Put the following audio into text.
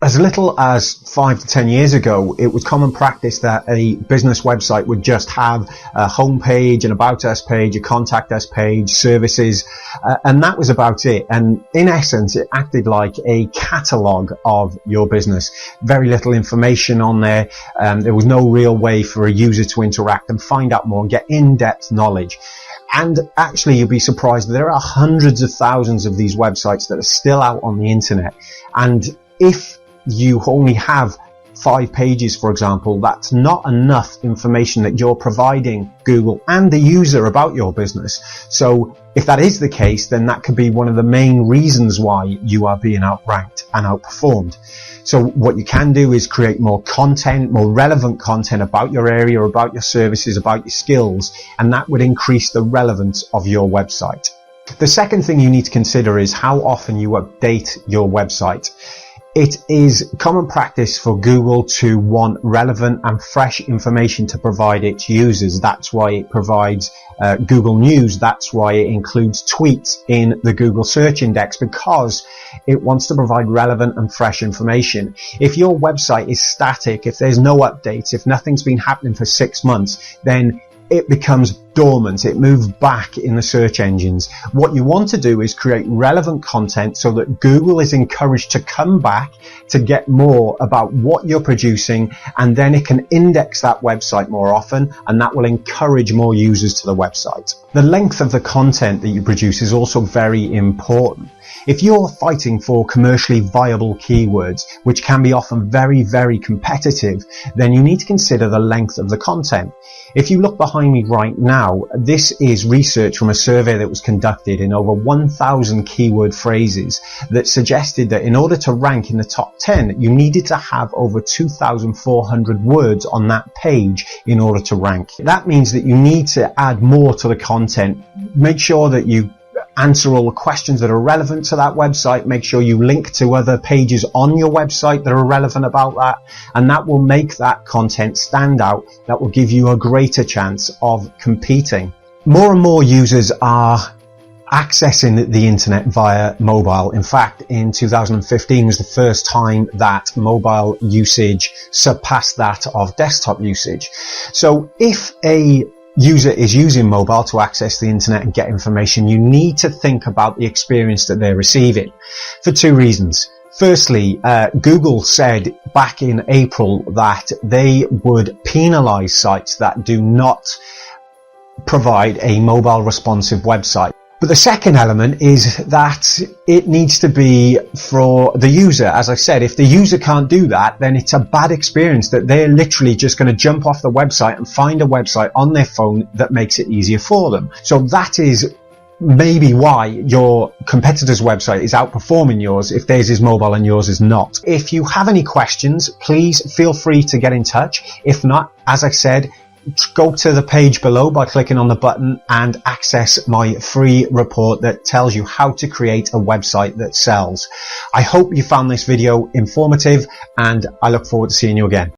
As little as 5 to 10 years ago, it was common practice that a business website would just have a home page, an about us page, a contact us page, services, and that was about it. And in essence, it acted like a catalogue of your business. Very little information on there. There was no real way for a user to interact and find out more and get in-depth knowledge. And actually, you'll be surprised that there are hundreds of thousands of these websites that are still out on the internet. And if you only have 5 pages, for example, that's not enough information that you're providing Google and the user about your business. So if that is the case, then that could be one of the main reasons why you are being outranked and outperformed. So what you can do is create more content, more relevant content about your area, about your services, about your skills, and that would increase the relevance of your website. The second thing you need to consider is how often you update your website. It is common practice for Google to want relevant and fresh information to provide its users. That's why it provides Google News. That's why it includes tweets in the Google search index, because it wants to provide relevant and fresh information. If your website is static, if there's no updates, if nothing's been happening for 6 months, then it becomes dormant. It moves back in the search engines. What you want to do is create relevant content so that Google is encouraged to come back to get more about what you're producing, and then it can index that website more often, and that will encourage more users to the website. The length of the content that you produce is also very important. If you're fighting for commercially viable keywords, which can be often very, very competitive, then you need to consider the length of the content. If you look behind me right now, this is research from a survey that was conducted in over 1,000 keyword phrases that suggested that in order to rank in the top 10, you needed to have over 2,400 words on that page in order to rank. That means that you need to add more to the content. Make sure that you answer all the questions that are relevant to that website. Make sure you link to other pages on your website that are relevant about that, and that will make that content stand out. That will give you a greater chance of competing. More and more users are accessing the internet via mobile. In fact, in 2015 was the first time that mobile usage surpassed that of desktop usage. So if a user is using mobile to access the internet and get information, you need to think about the experience that they're receiving for 2 reasons. Firstly, Google said back in April that they would penalize sites that do not provide a mobile responsive website. But the second element is that it needs to be for the user. As I said, if the user can't do that, then it's a bad experience, that they're literally just going to jump off the website and find a website on their phone that makes it easier for them. So that is maybe why your competitor's website is outperforming yours if theirs is mobile and yours is not. If you have any questions, please feel free to get in touch. If not, as I said, go to the page below by clicking on the button and access my free report that tells you how to create a website that sells. I hope you found this video informative, and I look forward to seeing you again.